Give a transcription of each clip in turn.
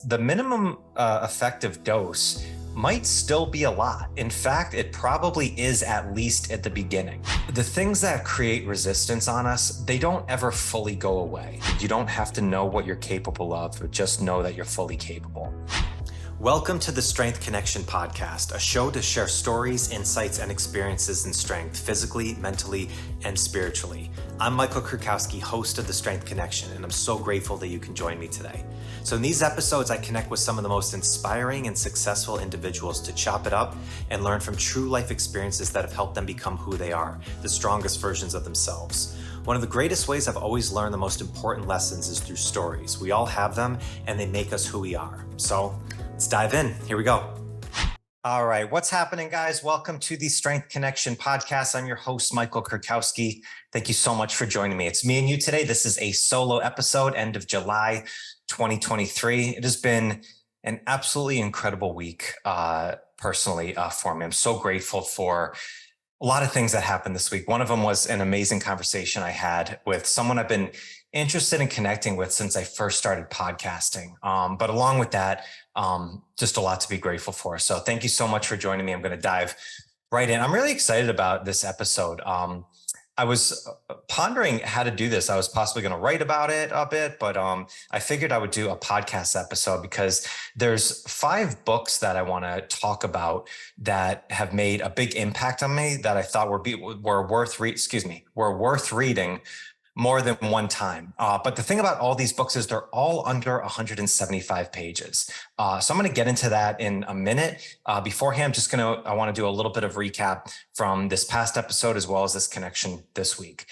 The minimum effective dose might still be a lot. In fact, it probably is, at least at the beginning. The things that create resistance on us, they don't ever fully go away. You don't have to know what you're capable of, but just know that you're fully capable. Welcome to the Strength Connection podcast, a show to share stories, insights, and experiences in strength, physically, mentally, and spiritually. I'm Michael Kurkowski, host of the Strength Connection, and I'm so grateful that you can join me today. So in these episodes, I connect with some of the most inspiring and successful individuals to chop it up and learn from true life experiences that have helped them become who they are, the strongest versions of themselves. One of the greatest ways I've always learned the most important lessons is through stories. We all have them, and they make us who we are. So let's dive in. Here we go. All right. What's happening, guys? Welcome to the Strength Connection podcast. I'm your host, Michael Kurkowski. Thank you so much for joining me. It's me and you today. This is a solo episode, end of July 2023. It has been an absolutely incredible week personally for me. I'm so grateful for a lot of things that happened this week. One of them was an amazing conversation I had with someone I've been interested in connecting with since I first started podcasting. But along with that, just a lot to be grateful for. So thank you so much for joining me. I'm going to dive right in. I'm really excited about this episode. I was pondering how to do this. I was possibly going to write about it a bit, but I figured I would do a podcast episode because there's 5 books that I want to talk about that have made a big impact on me that I thought were worth reading more than one time. But the thing about all these books is they're all under 175 pages. So I'm going to get into that in a minute. Beforehand, I want to do a little bit of recap from this past episode as well as this connection this week.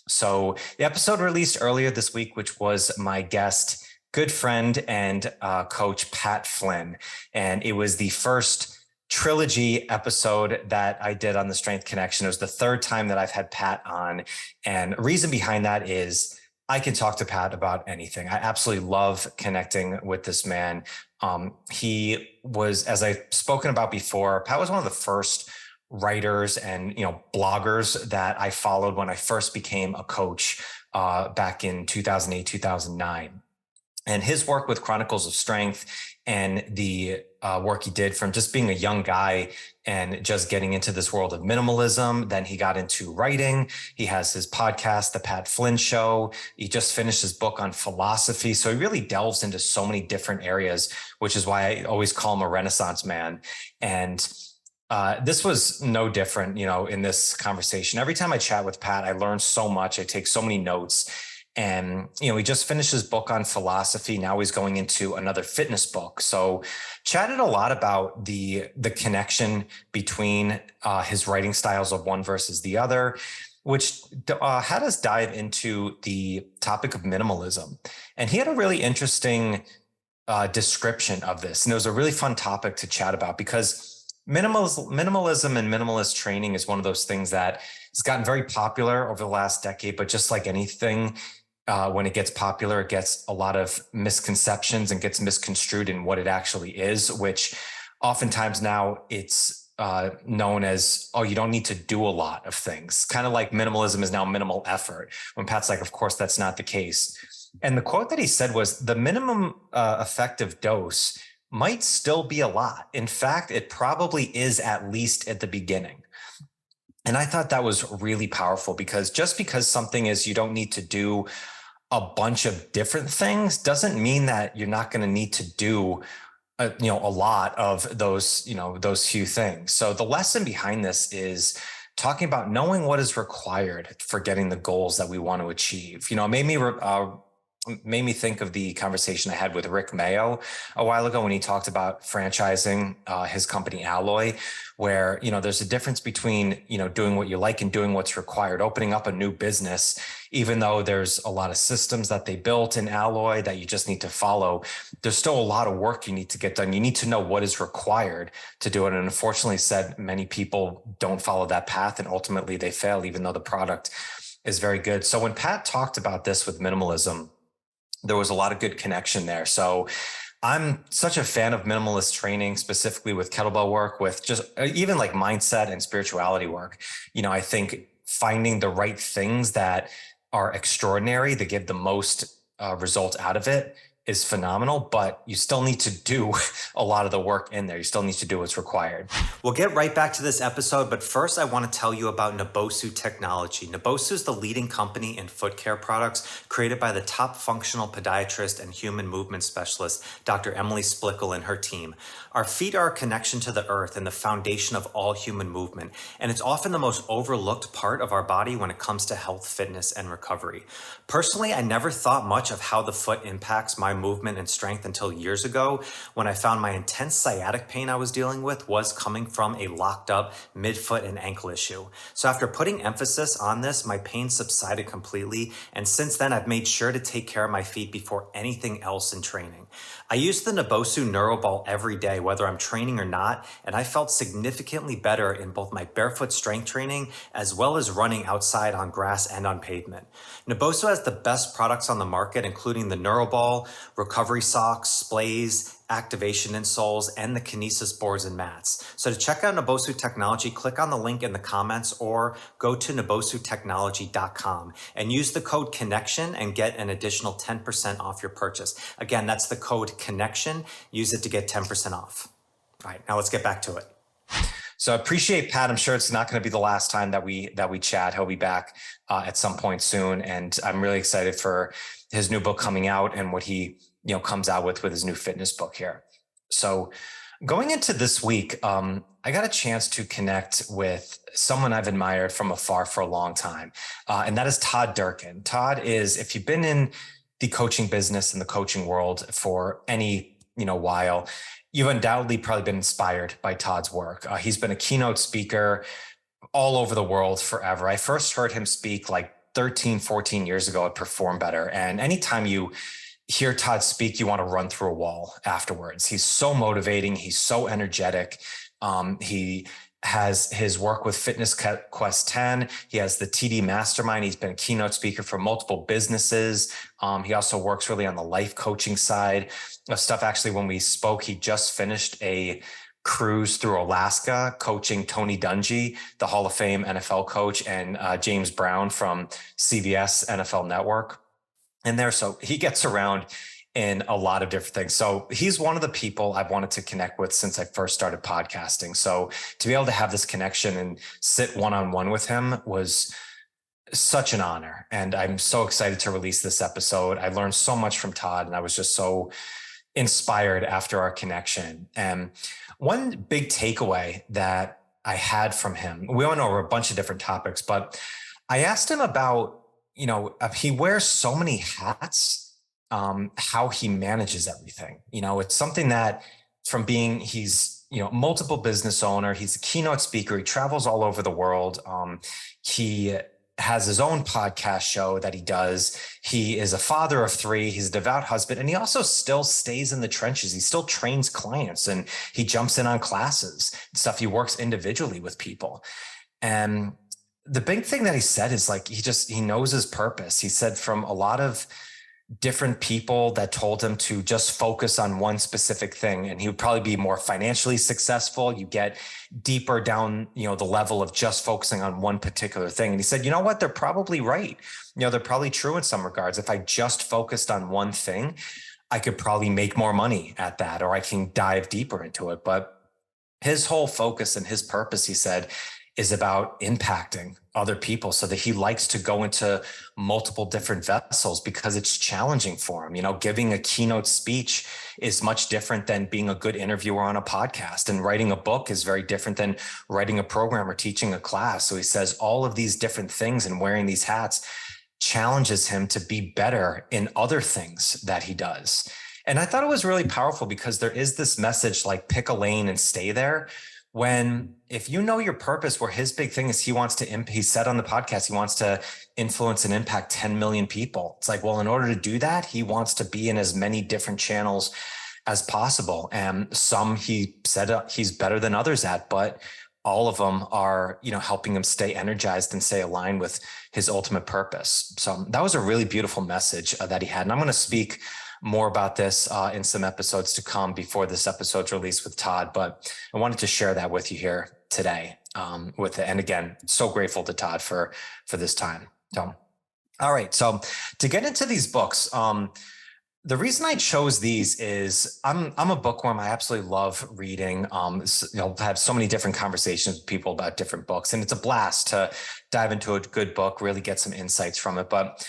So the episode released earlier this week, which was my guest, good friend and coach, Pat Flynn. And it was the first trilogy episode that I did on the Strength Connection. It was the 3rd time that I've had Pat on. And the reason behind that is I can talk to Pat about anything. I absolutely love connecting with this man. He was, as I've spoken about before, Pat was one of the first writers and bloggers that I followed when I first became a coach back in 2008, 2009. And his work with Chronicles of Strength and the work he did from just being a young guy and just getting into this world of minimalism. Then he got into writing. He has his podcast, The Pat Flynn Show. He just finished his book on philosophy. So he really delves into so many different areas, which is why I always call him a Renaissance man. And this was no different, in this conversation. Every time I chat with Pat, I learn so much. I take so many notes. And, he just finished his book on philosophy. Now he's going into another fitness book. So chatted a lot about the connection between his writing styles of one versus the other, which had us dive into the topic of minimalism. And he had a really interesting description of this. And it was a really fun topic to chat about because minimalism and minimalist training is one of those things that has gotten very popular over the last decade, but just like anything, when it gets popular, it gets a lot of misconceptions and gets misconstrued in what it actually is, which oftentimes now it's known as, oh, you don't need to do a lot of things. Kind of like minimalism is now minimal effort. When Pat's like, of course, that's not the case. And the quote that he said was, the minimum effective dose might still be a lot. In fact, it probably is, at least at the beginning. And I thought that was really powerful because just because something is you don't need to do a bunch of different things doesn't mean that you're not going to need to do a lot of those few things. So the lesson behind this is talking about knowing what is required for getting the goals that we want to achieve. It made me think of the conversation I had with Rick Mayo a while ago when he talked about franchising his company Alloy, where, there's a difference between, doing what you like and doing what's required, opening up a new business, even though there's a lot of systems that they built in Alloy that you just need to follow. There's still a lot of work you need to get done. You need to know what is required to do it. And unfortunately said, many people don't follow that path and ultimately they fail, even though the product is very good. So when Pat talked about this with minimalism, there was a lot of good connection there. So I'm such a fan of minimalist training, specifically with kettlebell work, with just even like mindset and spirituality work. I think finding the right things that are extraordinary, that give the most result out of it, is phenomenal, but you still need to do a lot of the work in there. You still need to do what's required. We'll get right back to this episode, but first I want to tell you about Nabosu Technology. Nabosu is the leading company in foot care products created by the top functional podiatrist and human movement specialist, Dr. Emily Splickle and her team. Our feet are a connection to the earth and the foundation of all human movement, and it's often the most overlooked part of our body when it comes to health, fitness, and recovery. Personally, I never thought much of how the foot impacts my movement and strength until years ago when I found my intense sciatic pain I was dealing with was coming from a locked up midfoot and ankle issue. So after putting emphasis on this, my pain subsided completely, and since then I've made sure to take care of my feet before anything else in training. I use the Nabosu NeuroBall every day, whether I'm training or not, and I felt significantly better in both my barefoot strength training as well as running outside on grass and on pavement. Nabosu has the best products on the market, including the NeuroBall, recovery socks, splays, activation insoles, and the kinesis boards and mats. So to check out Nabosu Technology, click on the link in the comments or go to nabosutechnology.com and use the code CONNECTION and get an additional 10% off your purchase. Again, that's the code CONNECTION. Use it to get 10% off. All right, now let's get back to it. So I appreciate Pat. I'm sure it's not going to be the last time that we chat. He'll be back at some point soon, and I'm really excited for his new book coming out and what he comes out with his new fitness book here. So going into this week, I got a chance to connect with someone I've admired from afar for a long time, and that is Todd Durkin. Todd is, if you've been in the coaching business and the coaching world for any while, you've undoubtedly probably been inspired by Todd's work. He's been a keynote speaker all over the world forever. I first heard him speak like 13, 14 years ago at Perform Better. And anytime you hear Todd speak, you want to run through a wall afterwards. He's so motivating. He's so energetic. He has his work with Fitness Quest 10. He has the TD Mastermind. He's been a keynote speaker for multiple businesses. He also works really on the life coaching side of stuff. Actually, when we spoke, he just finished a cruise through Alaska coaching Tony Dungy, the Hall of Fame NFL coach, and James Brown from CBS NFL Network in there. So he gets around in a lot of different things. So he's one of the people I've wanted to connect with since I first started podcasting. So to be able to have this connection and sit one-on-one with him was such an honor. And I'm so excited to release this episode. I learned so much from Todd, and I was just so inspired after our connection. And one big takeaway that I had from him, we went over a bunch of different topics, but I asked him about, he wears so many hats, how he manages everything. It's something that from being, he's, multiple business owner, he's a keynote speaker, he travels all over the world. He has his own podcast show that he does. He is a father of 3. He's a devout husband, and he also still stays in the trenches. He still trains clients, and he jumps in on classes and stuff. He works individually with people. And the big thing that he said is like, he knows his purpose. He said from a lot of different people that told him to just focus on one specific thing, and he would probably be more financially successful. You get deeper down, the level of just focusing on one particular thing. And he said, you know what? They're probably right. They're probably true in some regards. If I just focused on one thing, I could probably make more money at that, or I can dive deeper into it. But his whole focus and his purpose, he said, is about impacting other people, so that he likes to go into multiple different vessels because it's challenging for him. Giving a keynote speech is much different than being a good interviewer on a podcast, and writing a book is very different than writing a program or teaching a class. So he says all of these different things and wearing these hats challenges him to be better in other things that he does. And I thought it was really powerful because there is this message like pick a lane and stay there. When, if you know your purpose, where his big thing is he said on the podcast, he wants to influence and impact 10 million people. It's like, well, in order to do that, he wants to be in as many different channels as possible. And some he said he's better than others at, but all of them are, helping him stay energized and stay aligned with his ultimate purpose. So that was a really beautiful message that he had. And I'm going to speak more about this in some episodes to come before this episode's released with Todd, but I wanted to share that with you here today. And again, so grateful to Todd for this time. So, all right. So to get into these books, The reason I chose these is I'm a bookworm. I absolutely love reading. Have so many different conversations with people about different books, and it's a blast to dive into a good book, really get some insights from it. But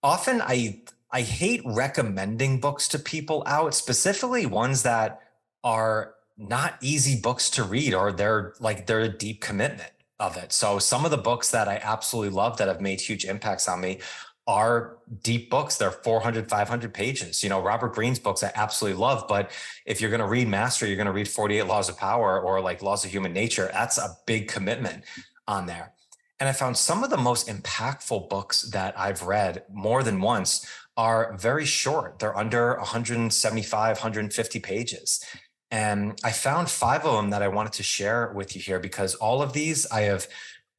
often I hate recommending books to people out, specifically ones that are not easy books to read, or they're a deep commitment of it. So some of the books that I absolutely love that have made huge impacts on me are deep books. They're 400, 500 pages. Robert Greene's books I absolutely love, but if you're going to read Mastery, you're going to read 48 Laws of Power or like Laws of Human Nature. That's a big commitment on there. And I found some of the most impactful books that I've read more than once are very short. They're under 175, 150 pages. And I found 5 of them that I wanted to share with you here, because all of these I have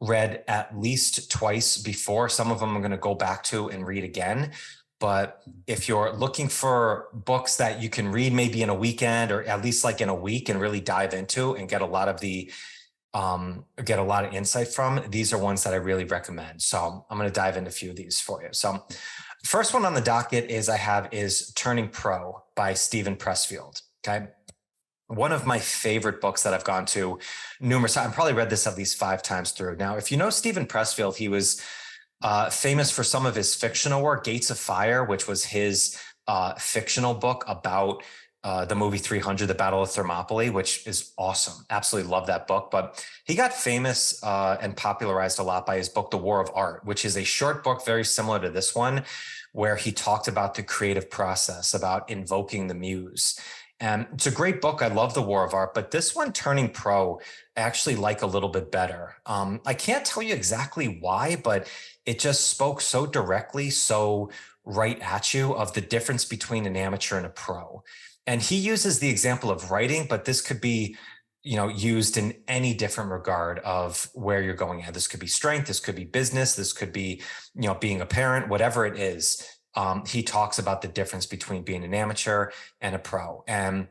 read at least twice before. Some of them I'm going to go back to and read again. But if you're looking for books that you can read maybe in a weekend or at least like in a week and really dive into and get a lot of insight from, these are ones that I really recommend. So I'm going to dive into a few of these for you. So first one on the docket is Turning Pro by Steven Pressfield. Okay. One of my favorite books that I've gone to numerous times. I've probably read this at least 5 times through. Now, if you know Steven Pressfield, he was famous for some of his fictional work, Gates of Fire, which was his fictional book about the movie 300, the Battle of Thermopylae, which is awesome. Absolutely love that book. But he got famous and popularized a lot by his book, The War of Art, which is a short book very similar to this one, where he talked about the creative process, about invoking the muse. And it's a great book. I love The War of Art, but this one, Turning Pro, I actually like a little bit better. I can't tell you exactly why, but it just spoke so directly, so right at you of the difference between an amateur and a pro. And he uses the example of writing, but this could be, used in any different regard of where you're going at. This could be strength, this could be business, this could be, being a parent, whatever it is. He talks about the difference between being an amateur and a pro. And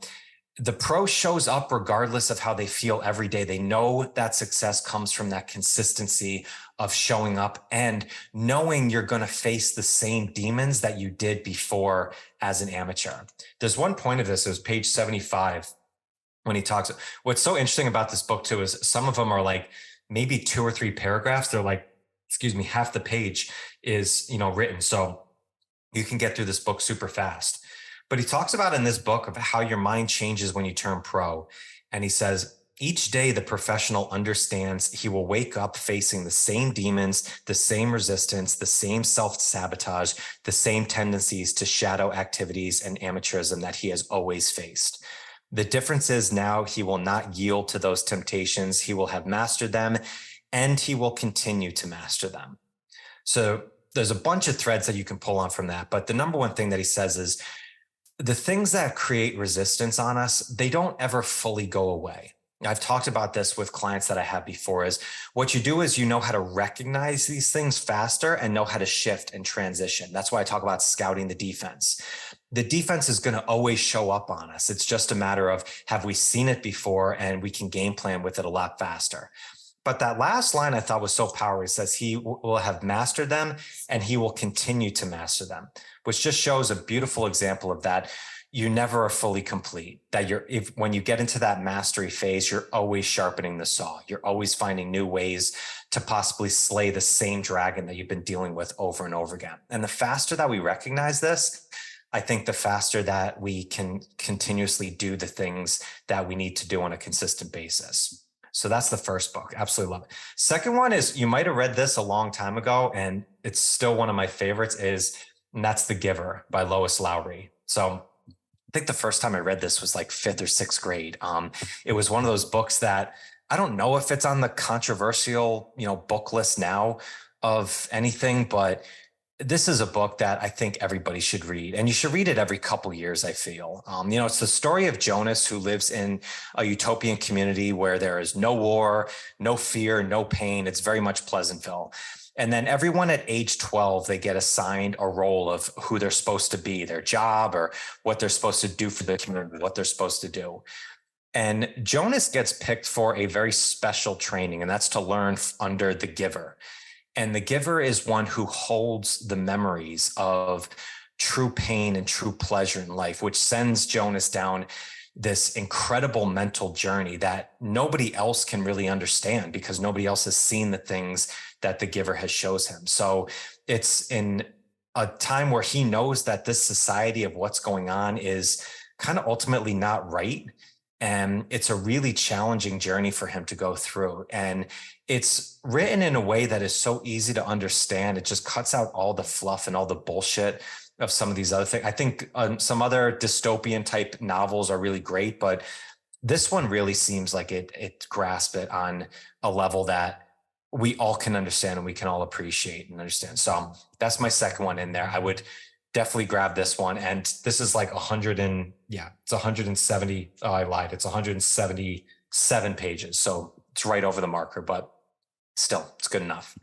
the pro shows up regardless of how they feel every day. They know that success comes from that consistency of showing up and knowing you're going to face the same demons that you did before as an amateur. There's one point of this, it was page 75, when he talks. What's so interesting about this book too is some of them are like maybe 2 or 3 paragraphs. They're like, half the page is, written. So you can get through this book super fast. But he talks about in this book of how your mind changes when you turn pro. And he says, each day the professional understands he will wake up facing the same demons, the same resistance, the same self-sabotage, the same tendencies to shadow activities and amateurism that he has always faced. The difference is now he will not yield to those temptations. He will have mastered them, and he will continue to master them. So there's a bunch of threads that you can pull on from that. But the number one thing that he says is the things that create resistance on us, they don't ever fully go away. I've talked about this with clients that I have before, is what you do is you know how to recognize these things faster and know how to shift and transition. That's why I talk about scouting the defense. The defense is going to always show up on us. It's just a matter of, have we seen it before, and we can game plan with it a lot faster. But that last line I thought was so powerful. It says he will have mastered them and he will continue to master them, which just shows a beautiful example of that. You never are fully complete, that when you get into that mastery phase, you're always sharpening the saw. You're always finding new ways to possibly slay the same dragon that you've been dealing with over and over again. And the faster that we recognize this, I think the faster that we can continuously do the things that we need to do on a consistent basis. So that's the first book. Absolutely love it. Second one is, you might have read this a long time ago, and it's still one of my favorites, and that's The Giver by Lois Lowry. So I think the first time I read this was like 5th or 6th grade. It was one of those books that I don't know if it's on the controversial, book list now of anything, but this is a book that I think everybody should read, and you should read it every couple years, I feel. It's the story of Jonas, who lives in a utopian community where there is no war, no fear, no pain. It's very much Pleasantville. And then everyone at age 12, they get assigned a role of who they're supposed to be, their job, or what they're supposed to do for the community, what they're supposed to do. And Jonas gets picked for a very special training, and that's to learn under the Giver. And the Giver is one who holds the memories of true pain and true pleasure in life, which sends Jonas down this incredible mental journey that nobody else can really understand because nobody else has seen the things that the giver has shows him. So it's in a time where he knows that this society of what's going on is kind of ultimately not right. And it's a really challenging journey for him to go through. And it's written in a way that is so easy to understand. It just cuts out all the fluff and all the bullshit of some of these other things. I think some other dystopian type novels are really great, but this one really seems like it grasps it on a level that we all can understand and we can all appreciate and understand. So that's my second one in there. I would definitely grab this one. And this is like 170. Oh, I lied. It's 177 pages. So it's right over the marker, but still it's good enough.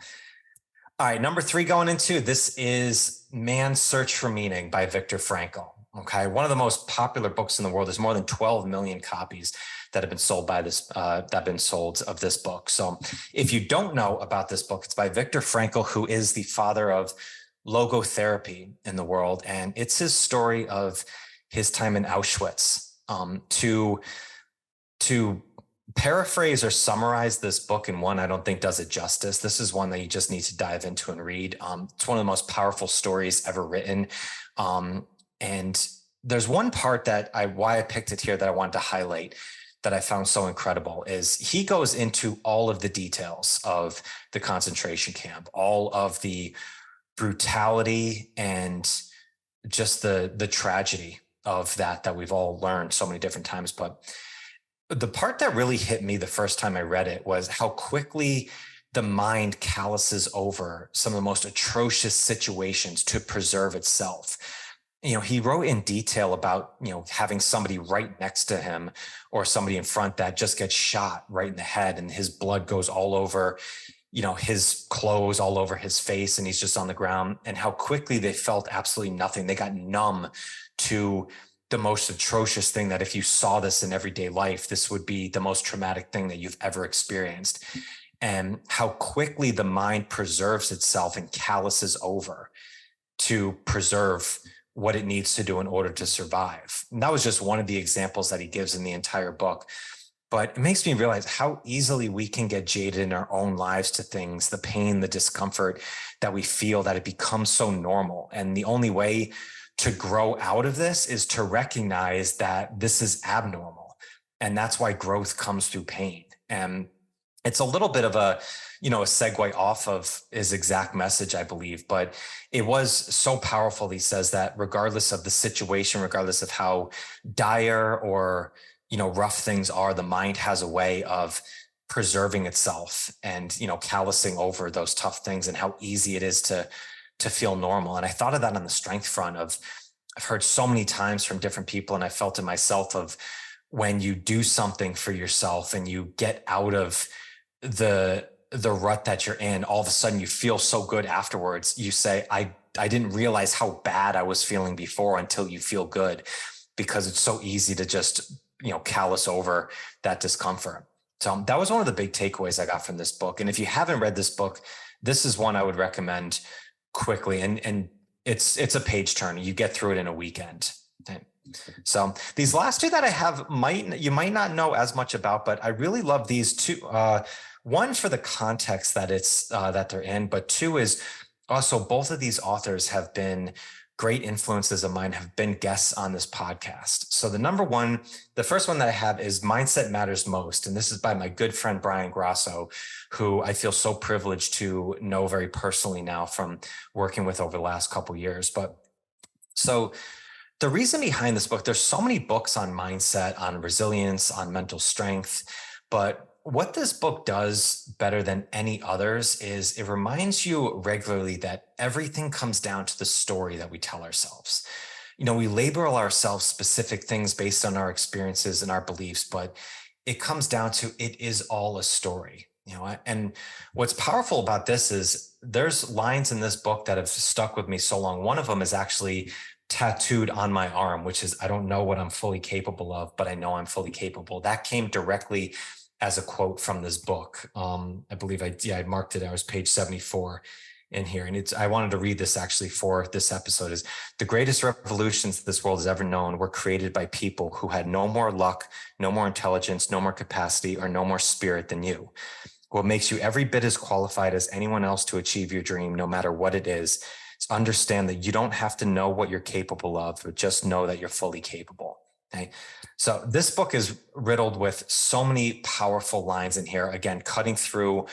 All right, number 3 going into, this is Man's Search for Meaning by Viktor Frankl. Okay, one of the most popular books in the world. There's more than 12 million copies that have been sold by this, of this book. So if you don't know about this book, it's by Viktor Frankl, who is the father of logotherapy in the world. And it's his story of his time in Auschwitz. To paraphrase or summarize this book in one, I don't think does it justice. This is one that you just need to dive into and read. It's one of the most powerful stories ever written. And there's one part that why I picked it here that I wanted to highlight that I found so incredible is he goes into all of the details of the concentration camp, all of the brutality and just the tragedy of that we've all learned so many different times. But the part that really hit me the first time I read it was how quickly the mind calluses over some of the most atrocious situations to preserve itself. He wrote in detail about, having somebody right next to him or somebody in front that just gets shot right in the head and his blood goes all over, his clothes, all over his face, and he's just on the ground, and how quickly they felt absolutely nothing. They got numb to the most atrocious thing that if you saw this in everyday life, this would be the most traumatic thing that you've ever experienced. And how quickly the mind preserves itself and calluses over to preserve what it needs to do in order to survive. And that was just one of the examples that he gives in the entire book. But it makes me realize how easily we can get jaded in our own lives to things, the pain, the discomfort that we feel, that it becomes so normal. And the only way to grow out of this is to recognize that this is abnormal. And that's why growth comes through pain. And it's a little bit of a segue off of his exact message, I believe, but it was so powerful. He says that regardless of the situation, regardless of how dire or, rough things are, the mind has a way of preserving itself and, callousing over those tough things and how easy it is to feel normal. And I thought of that on the strength front I've heard so many times from different people, and I felt it myself, of when you do something for yourself and you get out of the rut that you're in, all of a sudden you feel so good afterwards. You say, I didn't realize how bad I was feeling before until you feel good, because it's so easy to just, callous over that discomfort. So that was one of the big takeaways I got from this book. And if you haven't read this book, this is one I would recommend quickly. And it's a page turner. You get through it in a weekend. Okay. So these last two that I have you might not know as much about, but I really love these two. One, for the context that that they're in, but two is also both of these authors have been great influences of mine, have been guests on this podcast. So the first one that I have is Mindset Matters Most. And this is by my good friend, Brian Grasso, who I feel so privileged to know very personally now from working with over the last couple of years. But so the reason behind this book, there's so many books on mindset, on resilience, on mental strength, but what this book does better than any others is it reminds you regularly that everything comes down to the story that we tell ourselves. We label ourselves specific things based on our experiences and our beliefs, but it comes down to it is all a story. And what's powerful about this is there's lines in this book that have stuck with me so long. One of them is actually tattooed on my arm, which is, I don't know what I'm fully capable of, but I know I'm fully capable. That came directly as a quote from this book. I believe I marked it. I was page 74 in here. And I wanted to read this actually for this episode. Is the greatest revolutions this world has ever known were created by people who had no more luck, no more intelligence, no more capacity, or no more spirit than you. What makes you every bit as qualified as anyone else to achieve your dream, no matter what it is understand that you don't have to know what you're capable of, but just know that you're fully capable. Okay. So this book is riddled with so many powerful lines in here, again, cutting through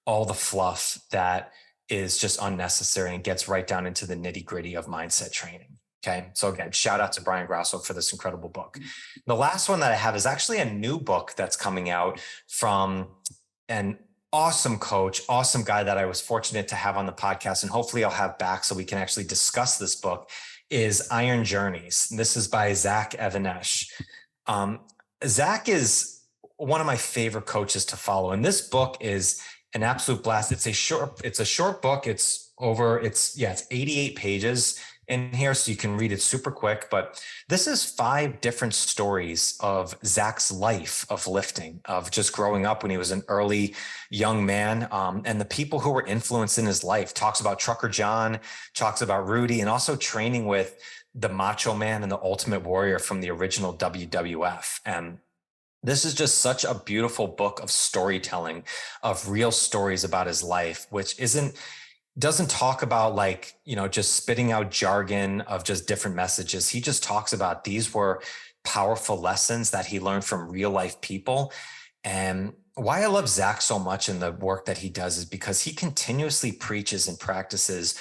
all the fluff that is just unnecessary and gets right down into the nitty gritty of mindset training. Okay. So again, shout out to Brian Grasso for this incredible book. The last one that I have is actually a new book that's coming out from an awesome coach, awesome guy that I was fortunate to have on the podcast, and hopefully I'll have back so we can actually discuss this book, is Iron Journeys. This is by Zach Even-Esh. Zach is one of my favorite coaches to follow. And this book is an absolute blast. It's a short book. It's 88 pages in here, so you can read it super quick. But this is 5 different stories of Zach's life of lifting, of just growing up when he was an early young man, and the people who were influenced in his life. Talks about Trucker John, talks about Rudy, and also training with the Macho Man and the Ultimate Warrior from the original WWF. And this is just such a beautiful book of storytelling, of real stories about his life, which doesn't talk about just spitting out jargon of just different messages. He just talks about these were powerful lessons that he learned from real life people. And why I love Zach so much in the work that he does is because he continuously preaches and practices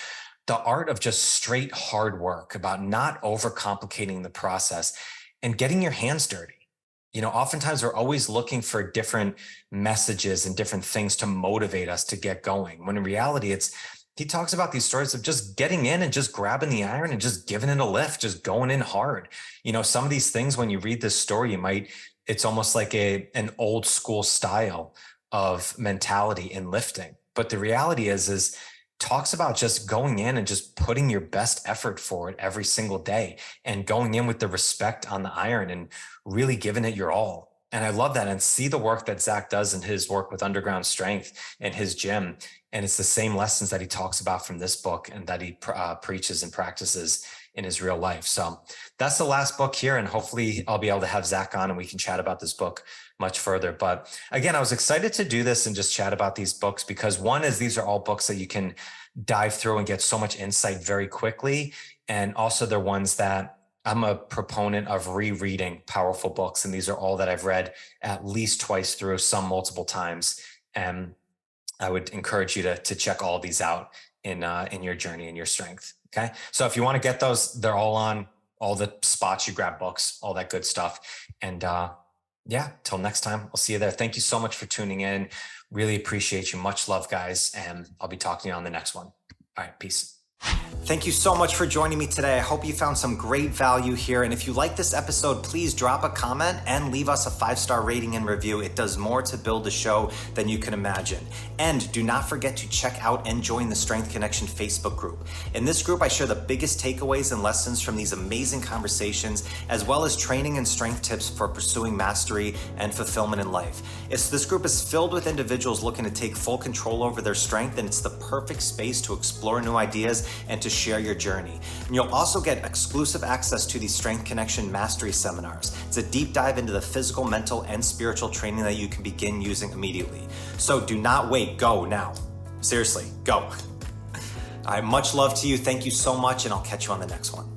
the art of just straight hard work, about not overcomplicating the process and getting your hands dirty. Oftentimes we're always looking for different messages and different things to motivate us to get going, when in reality, he talks about these stories of just getting in and just grabbing the iron and just giving it a lift, just going in hard. Some of these things, when you read this story, it's almost like an old school style of mentality in lifting. But the reality is talks about just going in and just putting your best effort for it every single day and going in with the respect on the iron and really giving it your all. And I love that, and see the work that Zach does in his work with Underground Strength and his gym. And it's the same lessons that he talks about from this book and that he preaches and practices in his real life. So that's the last book here. And hopefully I'll be able to have Zach on and we can chat about this book much further. But again, I was excited to do this and just chat about these books because one is these are all books that you can dive through and get so much insight very quickly. And also they're ones that I'm a proponent of rereading powerful books. And these are all that I've read at least twice through, some multiple times. And I would encourage you to check all of these out in your journey and your strength. Okay. So if you want to get those, they're all on all the spots you grab books, all that good stuff. And till next time, I'll see you there. Thank you so much for tuning in. Really appreciate you. Much love, guys. And I'll be talking to you on the next one. All right. Peace. Thank you so much for joining me today. I hope you found some great value here. And if you like this episode, please drop a comment and leave us a 5-star rating and review. It does more to build the show than you can imagine. And do not forget to check out and join the Strength Connection Facebook group. In this group, I share the biggest takeaways and lessons from these amazing conversations, as well as training and strength tips for pursuing mastery and fulfillment in life. This group is filled with individuals looking to take full control over their strength, and it's the perfect space to explore new ideas and to share your journey. And you'll also get exclusive access to these Strength Connection Mastery Seminars. It's a deep dive into the physical, mental, and spiritual training that you can begin using immediately. So do not wait, go now. Seriously, go. All right, much love to you. Thank you so much, and I'll catch you on the next one.